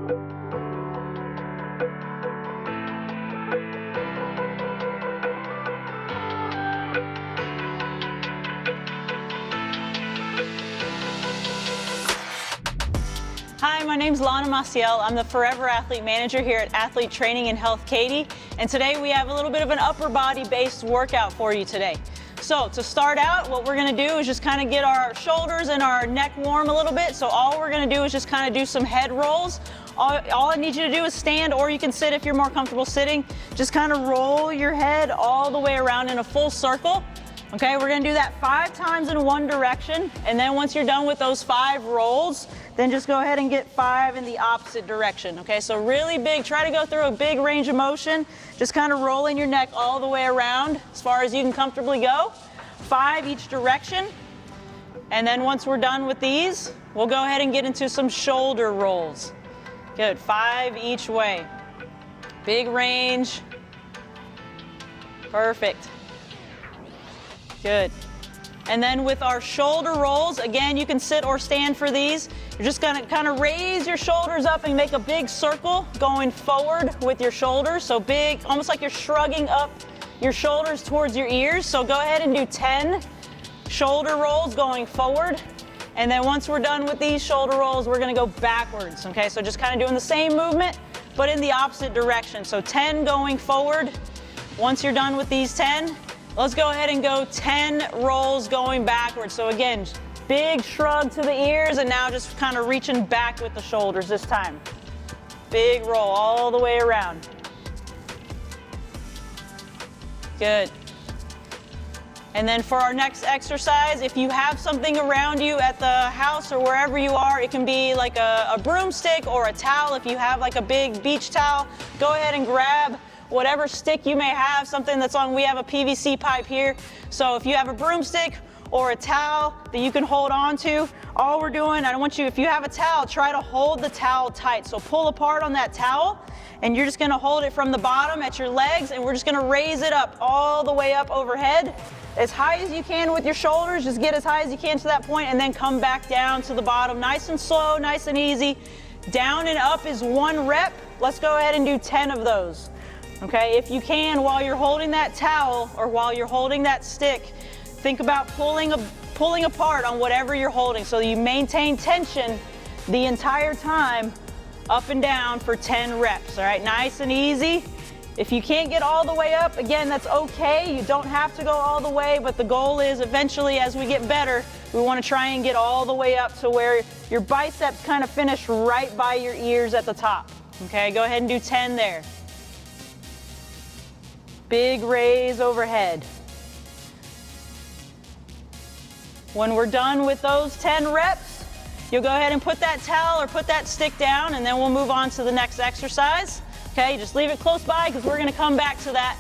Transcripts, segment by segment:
Hi, my name's Lana Maciel. I'm the Forever Athlete Manager here at Athlete Training and Health Katy, and today we have a little bit of an upper body based workout for you today. So to start out, what we're going to do is just kind of get our shoulders and our neck warm a little bit. So all we're going to do is just kind of do some head rolls. All I need you to do is stand, or you can sit if you're more comfortable sitting. Just kind of roll your head all the way around in a full circle. Okay, we're going to do that 5 times in one direction, and then once you're done with those 5 rolls, then just go ahead and get 5 in the opposite direction. Okay, so really big, try to go through a big range of motion, just kind of rolling your neck all the way around as far as you can comfortably go. 5 each direction, and then once we're done with these, we'll go ahead and get into some shoulder rolls. Good, 5 each way. Big range. Perfect. Good. And then with our shoulder rolls, again, you can sit or stand for these. You're just gonna kind of raise your shoulders up and make a big circle going forward with your shoulders. So big, almost like you're shrugging up your shoulders towards your ears. So go ahead and do 10 shoulder rolls going forward. And then once we're done with these shoulder rolls, we're gonna go backwards, okay? So just kind of doing the same movement, but in the opposite direction. So 10 going forward. Once you're done with these 10, let's go ahead and go 10 rolls going backwards. So again, big shrug to the ears, and now just kind of reaching back with the shoulders this time. Big roll all the way around. Good. And then for our next exercise, if you have something around you at the house or wherever you are, it can be like a broomstick or a towel. If you have like a big beach towel, go ahead and grab whatever stick you may have, something that's on, we have a PVC pipe here. So if you have a broomstick or a towel that you can hold on to, all we're doing, I want you, if you have a towel, try to hold the towel tight. So pull apart on that towel, and you're just gonna hold it from the bottom at your legs, and we're just gonna raise it up all the way up overhead. As high as you can with your shoulders, just get as high as you can to that point, and then come back down to the bottom. Nice and slow, nice and easy. Down and up is 1 rep. Let's go ahead and do 10 of those. Okay, if you can, while you're holding that towel or while you're holding that stick, think about pulling apart on whatever you're holding so you maintain tension the entire time up and down for 10 reps, all right? Nice and easy. If you can't get all the way up, again, that's okay. You don't have to go all the way, but the goal is eventually as we get better, we want to try and get all the way up to where your biceps kind of finish right by your ears at the top. Okay, go ahead and do 10 there. Big raise overhead. When we're done with those 10 reps, you'll go ahead and put that towel or put that stick down, and then we'll move on to the next exercise. Okay, just leave it close by because we're gonna come back to that.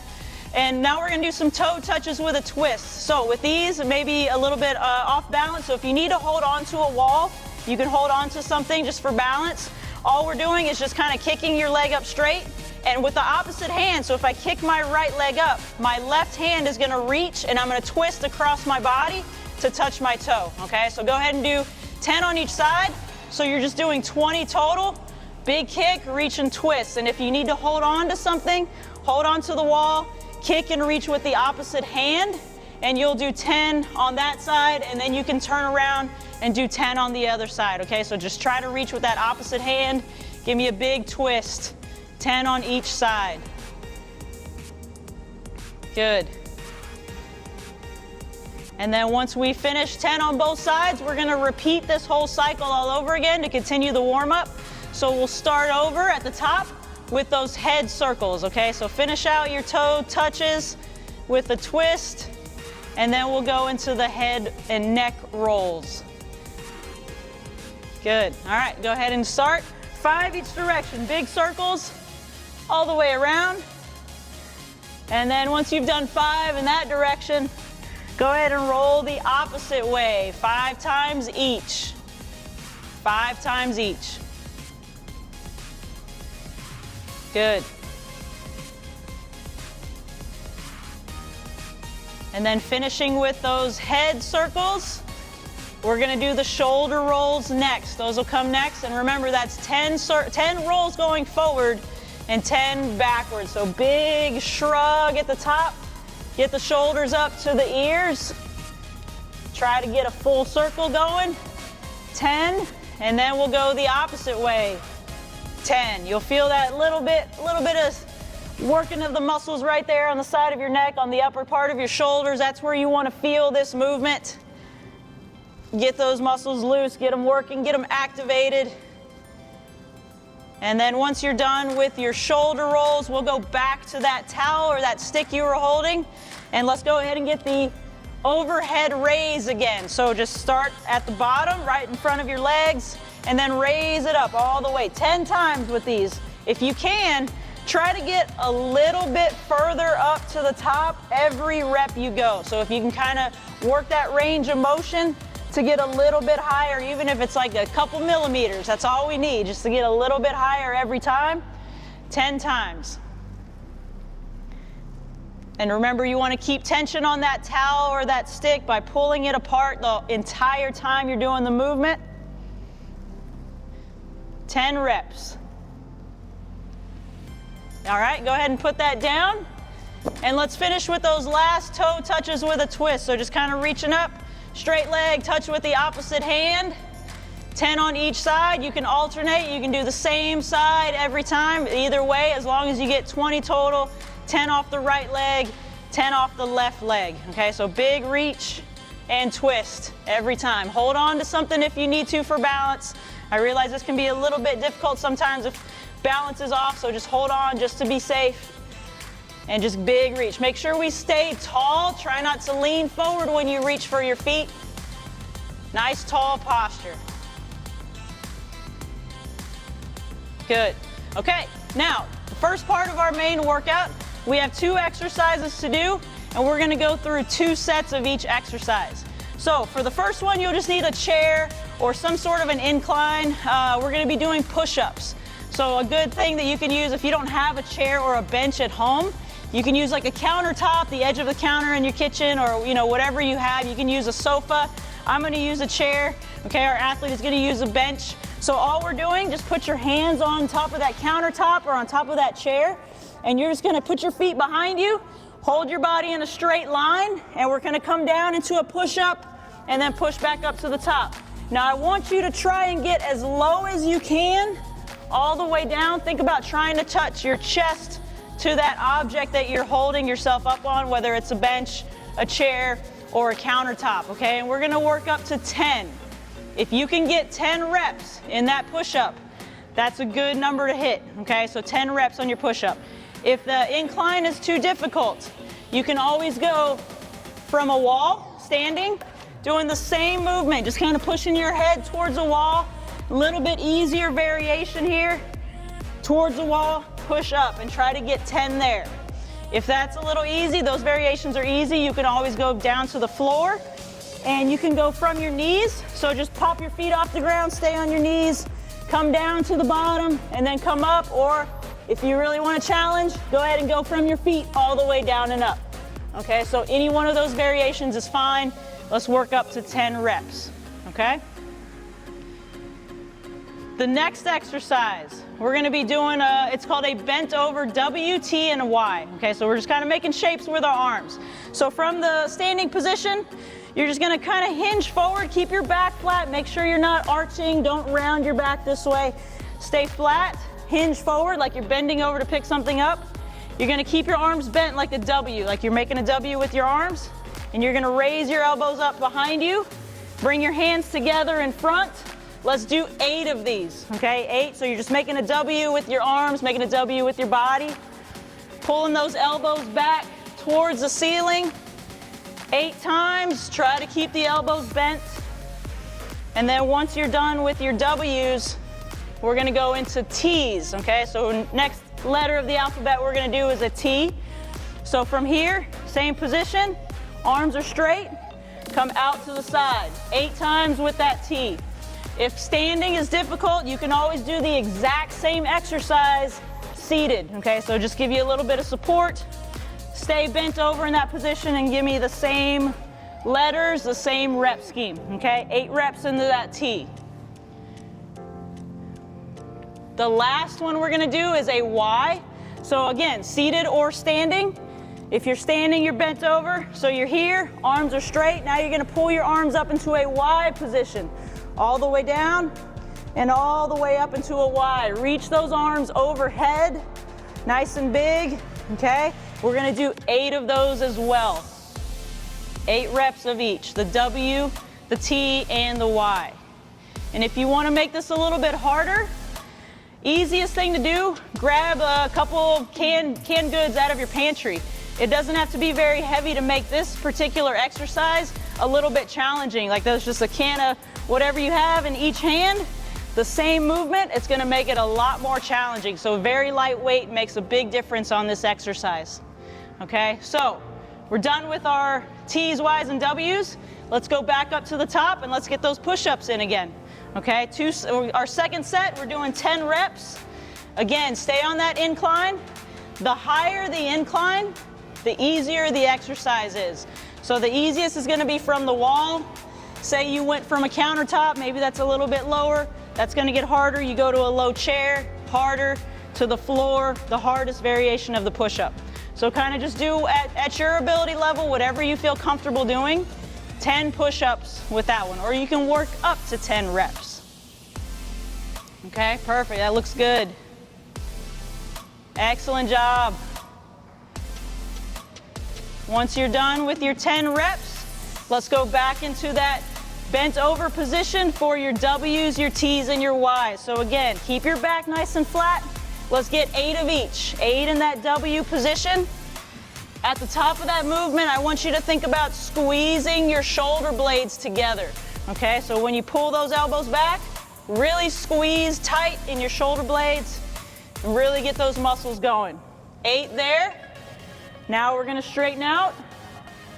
And now we're gonna do some toe touches with a twist. So with these, maybe a little bit off balance. So if you need to hold on to a wall, you can hold on to something just for balance. All we're doing is just kind of kicking your leg up straight. And with the opposite hand, so if I kick my right leg up, my left hand is gonna reach and I'm gonna twist across my body to touch my toe, okay? So go ahead and do 10 on each side. So you're just doing 20 total. Big kick, reach and twist. And if you need to hold on to something, hold on to the wall, kick and reach with the opposite hand, and you'll do 10 on that side, and then you can turn around and do 10 on the other side, okay? So just try to reach with that opposite hand. Give me a big twist. 10 on each side. Good. And then once we finish 10 on both sides, we're gonna repeat this whole cycle all over again to continue the warm-up. So we'll start over at the top with those head circles, okay? So finish out your toe touches with a twist, and then we'll go into the head and neck rolls. Good. All right, go ahead and start. 5 each direction, big circles all the way around. And then once you've done 5 in that direction, go ahead and roll the opposite way, 5 times each. 5 times each. Good. And then finishing with those head circles. We're gonna do the shoulder rolls next. Those will come next. And remember, that's 10 rolls going forward and 10 backwards. So big shrug at the top. Get the shoulders up to the ears. Try to get a full circle going. 10, and then we'll go the opposite way. 10. You'll feel that little bit of working of the muscles right there on the side of your neck, on the upper part of your shoulders. That's where you want to feel this movement. Get those muscles loose, get them working, get them activated. And then once you're done with your shoulder rolls, we'll go back to that towel or that stick you were holding. And let's go ahead and get the overhead raise again. So just start at the bottom, right in front of your legs, and then raise it up all the way. 10 times with these. If you can, try to get a little bit further up to the top every rep you go. So if you can kind of work that range of motion to get a little bit higher, even if it's like a couple millimeters, that's all we need, just to get a little bit higher every time. 10 times. And remember, you want to keep tension on that towel or that stick by pulling it apart the entire time you're doing the movement. 10 reps. All right, go ahead and put that down. And let's finish with those last toe touches with a twist. So just kind of reaching up, straight leg, touch with the opposite hand. 10 on each side. You can alternate. You can do the same side every time, either way, as long as you get 20 total. 10 off the right leg, 10 off the left leg. Okay, so big reach and twist every time. Hold on to something if you need to for balance. I realize this can be a little bit difficult sometimes if balance is off, so just hold on just to be safe. And just big reach. Make sure we stay tall. Try not to lean forward when you reach for your feet. Nice tall posture. Good. Okay, now, the first part of our main workout, we have 2 exercises to do, and we're gonna go through 2 sets of each exercise. So for the first one, you'll just need a chair or some sort of an incline. We're gonna be doing push-ups. So a good thing that you can use if you don't have a chair or a bench at home, you can use like a countertop, the edge of the counter in your kitchen, or whatever you have. You can use a sofa. I'm gonna use a chair. Okay, our athlete is gonna use a bench. So all we're doing, just put your hands on top of that countertop or on top of that chair, and you're just gonna put your feet behind you, hold your body in a straight line, and we're gonna come down into a push-up and then push back up to the top. Now I want you to try and get as low as you can, all the way down. Think about trying to touch your chest to that object that you're holding yourself up on, whether it's a bench, a chair, or a countertop, okay? And we're gonna work up to 10. If you can get 10 reps in that push-up, that's a good number to hit, okay? So 10 reps on your push-up. If the incline is too difficult, you can always go from a wall, standing, doing the same movement, just kind of pushing your head towards the wall. A little bit easier variation here. Towards the wall, push up, and try to get 10 there. If that's a little easy, those variations are easy, you can always go down to the floor, and you can go from your knees. So just pop your feet off the ground, stay on your knees, come down to the bottom, and then come up. Or if you really want to challenge, go ahead and go from your feet all the way down and up. Okay, so any one of those variations is fine. Let's work up to 10 reps, okay? The next exercise, we're gonna be doing it's called a bent over WT and a Y. Okay, so we're just kind of making shapes with our arms. So from the standing position, you're just gonna kind of hinge forward, keep your back flat, make sure you're not arching, don't round your back this way. Stay flat, hinge forward like you're bending over to pick something up. You're gonna keep your arms bent like a W, like you're making a W with your arms, and you're gonna raise your elbows up behind you, bring your hands together in front. Let's do 8 of these, okay? 8, so you're just making a W with your arms, making a W with your body, pulling those elbows back towards the ceiling. 8 times, try to keep the elbows bent. And then once you're done with your W's, we're gonna go into T's, okay? So next letter of the alphabet we're gonna do is a T. So from here, same position, arms are straight, come out to the side. 8 times with that T. If standing is difficult, you can always do the exact same exercise seated, okay? So just give you a little bit of support. Stay bent over in that position and give me the same letters, the same rep scheme, okay? 8 reps into that T. The last one we're gonna do is a Y. So again, seated or standing. If you're standing, you're bent over. So you're here, arms are straight. Now you're gonna pull your arms up into a Y position. All the way down and all the way up into a Y. Reach those arms overhead, nice and big, okay? We're gonna do 8 of those as well. 8 reps of each, the W, the T, and the Y. And if you wanna make this a little bit harder, easiest thing to do, grab a couple of canned goods out of your pantry. It doesn't have to be very heavy to make this particular exercise a little bit challenging. Like there's just a can of whatever you have in each hand, the same movement, it's gonna make it a lot more challenging. So very lightweight makes a big difference on this exercise. Okay, so we're done with our T's, Y's, and W's. Let's go back up to the top and let's get those push-ups in again. Okay, our second set, we're doing 10 reps. Again, stay on that incline. The higher the incline, the easier the exercise is. So the easiest is gonna be from the wall. Say you went from a countertop, maybe that's a little bit lower. That's gonna get harder. You go to a low chair, harder, to the floor, the hardest variation of the push-up. So kind of just do at your ability level, whatever you feel comfortable doing. 10 push-ups with that one, or you can work up to 10 reps. Okay, perfect, that looks good. Excellent job. Once you're done with your 10 reps, let's go back into that bent over position for your W's, your T's, and your Y's. So again, keep your back nice and flat. Let's get 8 of each. 8 in that W position. At the top of that movement, I want you to think about squeezing your shoulder blades together. Okay, so when you pull those elbows back, really squeeze tight in your shoulder blades and really get those muscles going. 8 there. Now we're gonna straighten out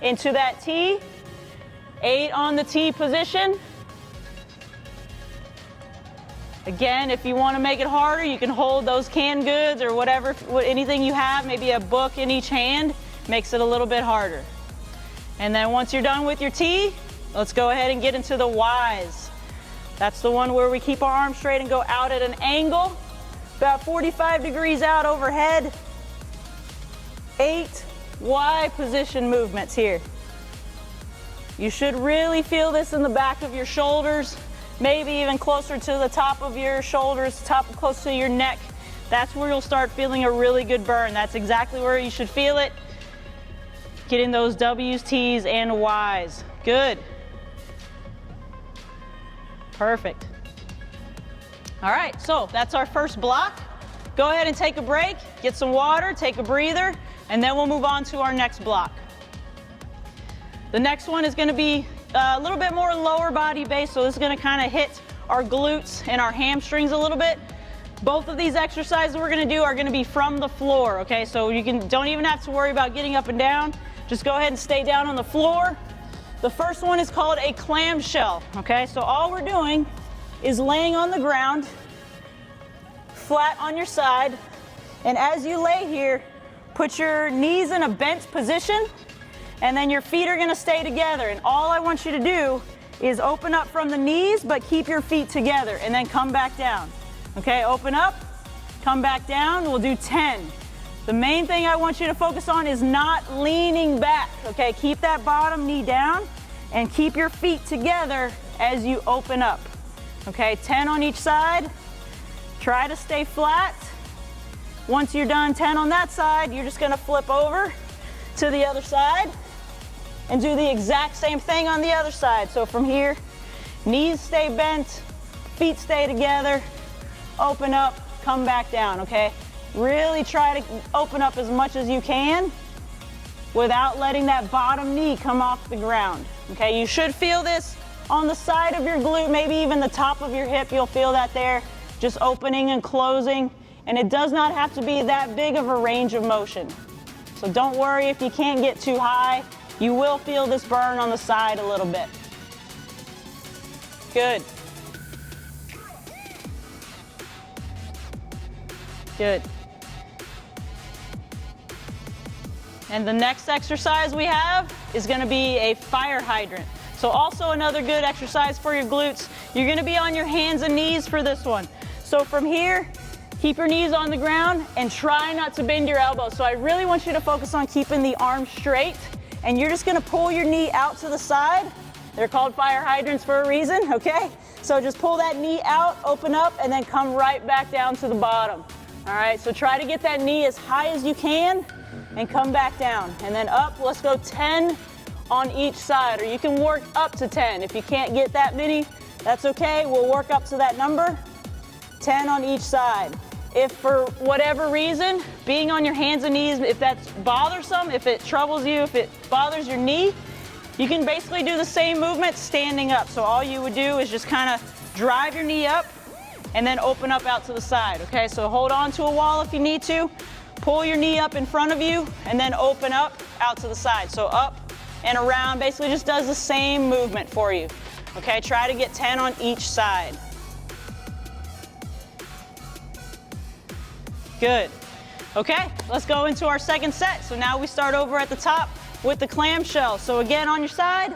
into that T. 8 on the T position. Again, if you wanna make it harder, you can hold those canned goods or whatever, anything you have, maybe a book in each hand, makes it a little bit harder. And then once you're done with your T, let's go ahead and get into the Y's. That's the one where we keep our arms straight and go out at an angle, about 45 degrees out overhead. 8 Y position movements here. You should really feel this in the back of your shoulders, maybe even closer to the top of your shoulders, close to your neck. That's where you'll start feeling a really good burn. That's exactly where you should feel it. Getting those W's, T's, and Y's. Good. Perfect. All right, so that's our first block. Go ahead and take a break, get some water, take a breather, and then we'll move on to our next block. The next one is gonna be a little bit more lower body based, so this is gonna kind of hit our glutes and our hamstrings a little bit. Both of these exercises we're gonna do are gonna be from the floor, okay? So you don't even have to worry about getting up and down. Just go ahead and stay down on the floor. The first one is called a clamshell, okay? So all we're doing is laying on the ground, flat on your side, and as you lay here, put your knees in a bent position, and then your feet are gonna stay together. And all I want you to do is open up from the knees, but keep your feet together, and then come back down. Okay, open up, come back down, we'll do 10. The main thing I want you to focus on is not leaning back, okay? Keep that bottom knee down and keep your feet together as you open up. Okay, 10 on each side. Try to stay flat. Once you're done 10 on that side, you're just gonna flip over to the other side and do the exact same thing on the other side. So from here, knees stay bent, feet stay together, open up, come back down, okay? Really try to open up as much as you can without letting that bottom knee come off the ground, okay? You should feel this on the side of your glute, maybe even the top of your hip, you'll feel that there, just opening and closing, and it does not have to be that big of a range of motion. So don't worry if you can't get too high, you will feel this burn on the side a little bit. Good. Good. And the next exercise we have is gonna be a fire hydrant. So also another good exercise for your glutes. You're gonna be on your hands and knees for this one. So from here, keep your knees on the ground and try not to bend your elbows. So I really want you to focus on keeping the arms straight, and you're just gonna pull your knee out to the side. They're called fire hydrants for a reason, okay? So just pull that knee out, open up, and then come right back down to the bottom. All right, so try to get that knee as high as you can and come back down. And then up, let's go 10 on each side, or you can work up to 10. If you can't get that many, that's okay. We'll work up to that number, 10 on each side. If for whatever reason, being on your hands and knees, if that's bothersome, if it troubles you, if it bothers your knee, you can basically do the same movement standing up. So all you would do is just kind of drive your knee up and then open up out to the side, okay? So hold on to a wall if you need to, pull your knee up in front of you, and then open up out to the side. So up and around, basically just does the same movement for you, okay? Try to get 10 on each side. Good. Okay, let's go into our second set. So now we start over at the top with the clamshell. So again, on your side,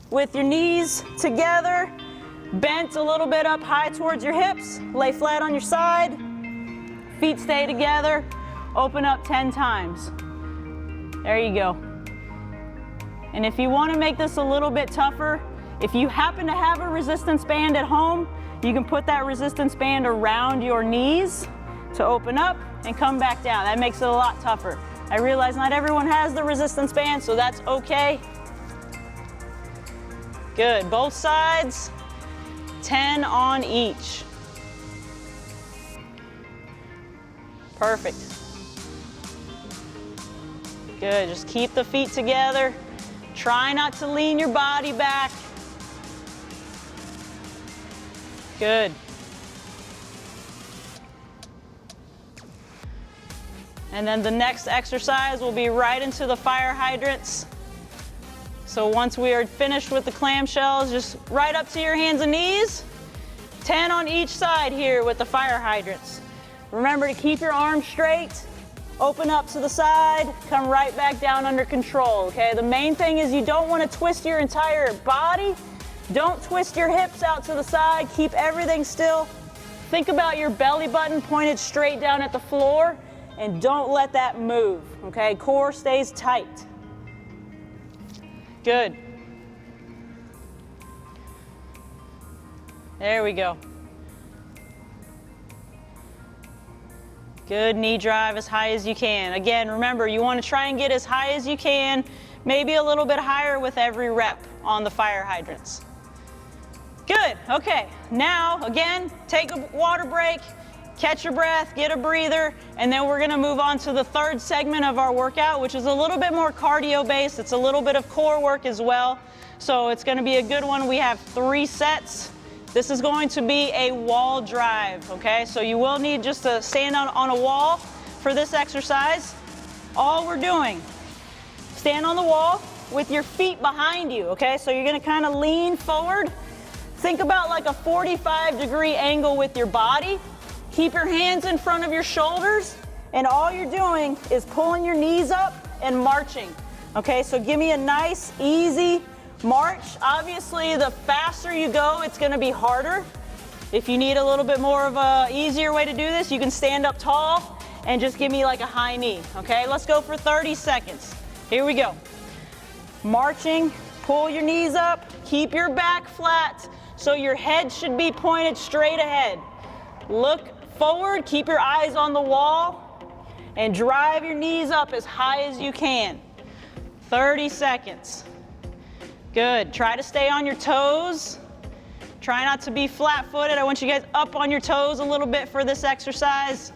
with your knees together, bent a little bit up high towards your hips, lay flat on your side, feet stay together, open up 10 times. There you go. And if you want to make this a little bit tougher, if you happen to have a resistance band at home, you can put that resistance band around your knees to open up and come back down. That makes it a lot tougher. I realize not everyone has the resistance band, so that's okay. Good, both sides, 10 on each. Perfect. Good, just keep the feet together. Try not to lean your body back. Good. And then the next exercise will be right into the fire hydrants. So once we are finished with the clamshells, just right up to your hands and knees. 10 on each side here with the fire hydrants. Remember to keep your arms straight, open up to the side, come right back down under control, okay? The main thing is you don't want to twist your entire body. Don't twist your hips out to the side. Keep everything still. Think about your belly button pointed straight down at the floor, and don't let that move, okay? Core stays tight. Good. There we go. Good knee drive as high as you can. Again, remember, you want to try and get as high as you can, maybe a little bit higher with every rep on the fire hydrants. Good, okay. Now, again, take a water break, catch your breath, get a breather, and then we're gonna move on to the third segment of our workout, which is a little bit more cardio based. It's a little bit of core work as well. So it's gonna be a good one. We have 3 sets. This is going to be a wall drive, okay? So you will need just to stand on a wall for this exercise. All we're doing, stand on the wall with your feet behind you, okay? So you're gonna kind of lean forward. Think about like a 45-degree angle with your body. Keep your hands in front of your shoulders, and all you're doing is pulling your knees up and marching. Okay, so give me a nice, easy march. Obviously, the faster you go, it's gonna be harder. If you need a little bit more of a easier way to do this, you can stand up tall and just give me like a high knee. Okay, let's go for 30 seconds. Here we go. Marching, pull your knees up, keep your back flat, so your head should be pointed straight ahead. Look forward, keep your eyes on the wall, and drive your knees up as high as you can. 30 seconds. Good, try to stay on your toes. Try not to be flat-footed. I want you guys up on your toes a little bit for this exercise.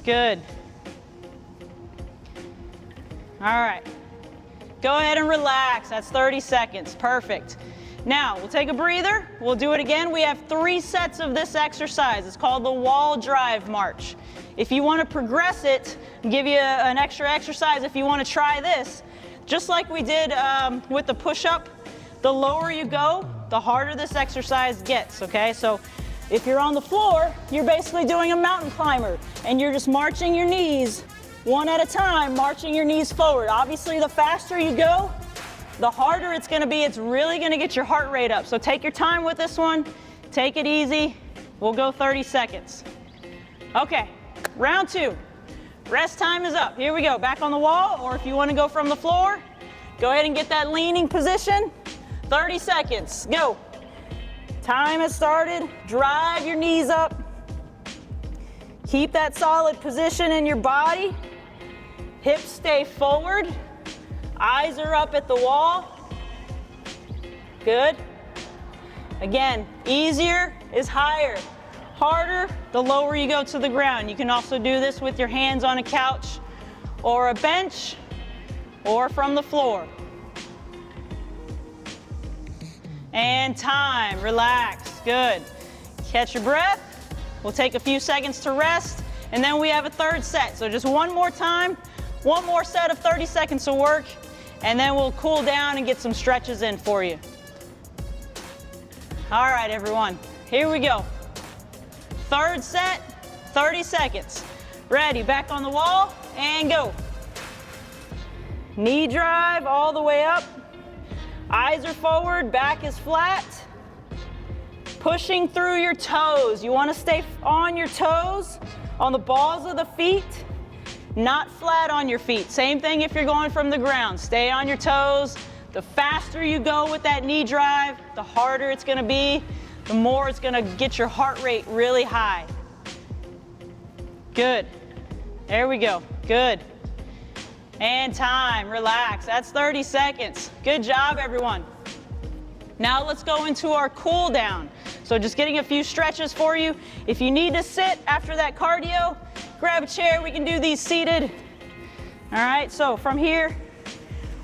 Good. All right, go ahead and relax. That's 30 seconds, perfect. Now, we'll take a breather. We'll do it again. We have 3 sets of this exercise. It's called the wall drive march. If you want to progress it, I'll give you an extra exercise if you want to try this. Just like we did with the push-up, the lower you go, the harder this exercise gets, okay? So if you're on the floor, you're basically doing a mountain climber, and you're just marching your knees one at a time, marching your knees forward. Obviously, the faster you go, the harder it's gonna be. It's really gonna get your heart rate up. So take your time with this one. Take it easy. We'll go 30 seconds. Okay, round 2. Rest time is up. Here we go, back on the wall, or if you wanna go from the floor, go ahead and get that leaning position. 30 seconds, go. Time has started. Drive your knees up. Keep that solid position in your body. Hips stay forward. Eyes are up at the wall. Good. Again, easier is higher. Harder, the lower you go to the ground. You can also do this with your hands on a couch or a bench or from the floor. And time, relax, good. Catch your breath. We'll take a few seconds to rest, and then we have a third set. So just one more time, one more set of 30 seconds of work, and then we'll cool down and get some stretches in for you. All right, everyone, here we go. Third set, 30 seconds. Ready, back on the wall, and go. Knee drive all the way up. Eyes are forward, back is flat. Pushing through your toes. You want to stay on your toes, on the balls of the feet, not flat on your feet. Same thing if you're going from the ground. Stay on your toes. The faster you go with that knee drive, the harder it's going to be, the more it's going to get your heart rate really high. Good. There we go. Good. And time, relax. That's 30 seconds. Good job, everyone. Now let's go into our cool down. So just getting a few stretches for you. If you need to sit after that cardio, grab a chair. We can do these seated. All right, so from here,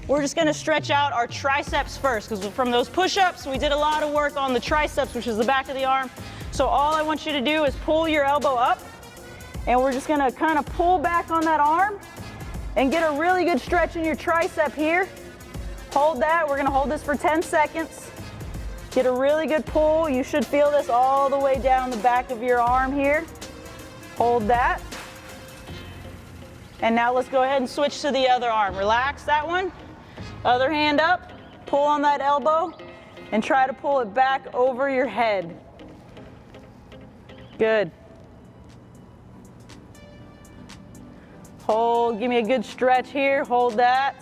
we're just gonna stretch out our triceps first, because from those push-ups, we did a lot of work on the triceps, which is the back of the arm. So all I want you to do is pull your elbow up, and we're just gonna kind of pull back on that arm and get a really good stretch in your tricep here. Hold that. We're gonna hold this for 10 seconds. Get a really good pull. You should feel this all the way down the back of your arm here. Hold that. And now let's go ahead and switch to the other arm. Relax that one. Other hand up. Pull on that elbow and try to pull it back over your head. Good. Hold, give me a good stretch here, hold that.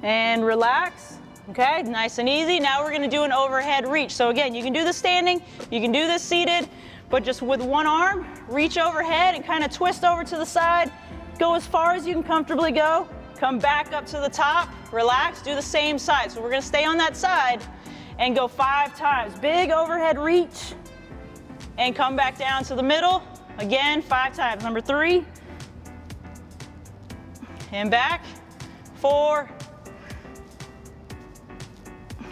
And relax, okay, nice and easy. Now we're gonna do an overhead reach. So again, you can do this standing, you can do this seated, but just with one arm, reach overhead and kind of twist over to the side. Go as far as you can comfortably go. Come back up to the top, relax, do the same side. So we're gonna stay on that side and go 5 times. Big overhead reach and come back down to the middle. Again, 5 times. Number 3. And back. 4.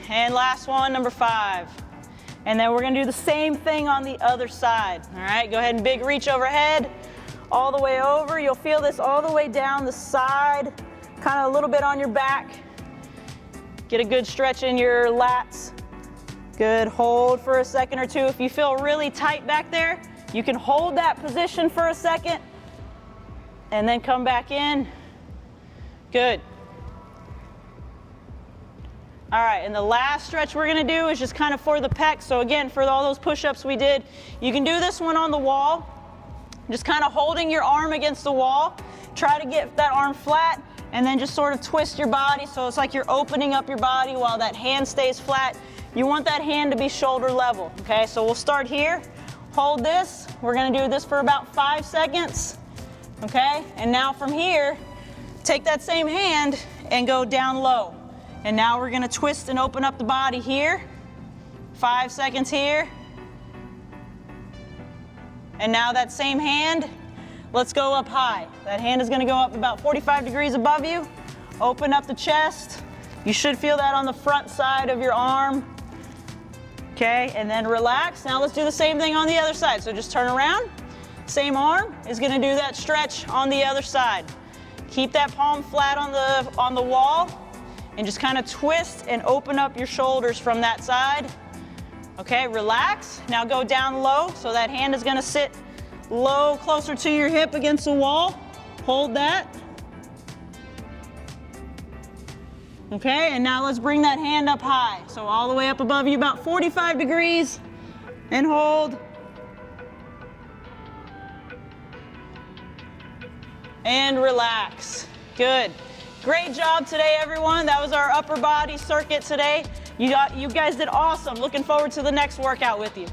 And last one, number 5. And then we're gonna do the same thing on the other side. All right, go ahead and big reach overhead, all the way over. You'll feel this all the way down the side, kind of a little bit on your back. Get a good stretch in your lats. Good, hold for a second or two. If you feel really tight back there, you can hold that position for a second and then come back in. Good. All right, and the last stretch we're gonna do is just kind of for the pecs. So again, for all those push-ups we did, you can do this one on the wall, just kind of holding your arm against the wall. Try to get that arm flat and then just sort of twist your body so it's like you're opening up your body while that hand stays flat. You want that hand to be shoulder level, okay? So we'll start here. Hold this. We're gonna do this for about 5 seconds, okay? And now from here, take that same hand and go down low. And now we're gonna twist and open up the body here. 5 seconds here. And now that same hand, let's go up high. That hand is gonna go up about 45 degrees above you. Open up the chest. You should feel that on the front side of your arm. Okay, and then relax. Now let's do the same thing on the other side. So just turn around. Same arm is gonna do that stretch on the other side. Keep that palm flat on the wall and just kind of twist and open up your shoulders from that side. Okay, relax. Now go down low. So that hand is gonna sit low, closer to your hip against the wall. Hold that. Okay, and now let's bring that hand up high. So all the way up above you, about 45 degrees, and hold. And relax. Good. Great job today, everyone. That was our upper body circuit today. You guys did awesome. Looking forward to the next workout with you.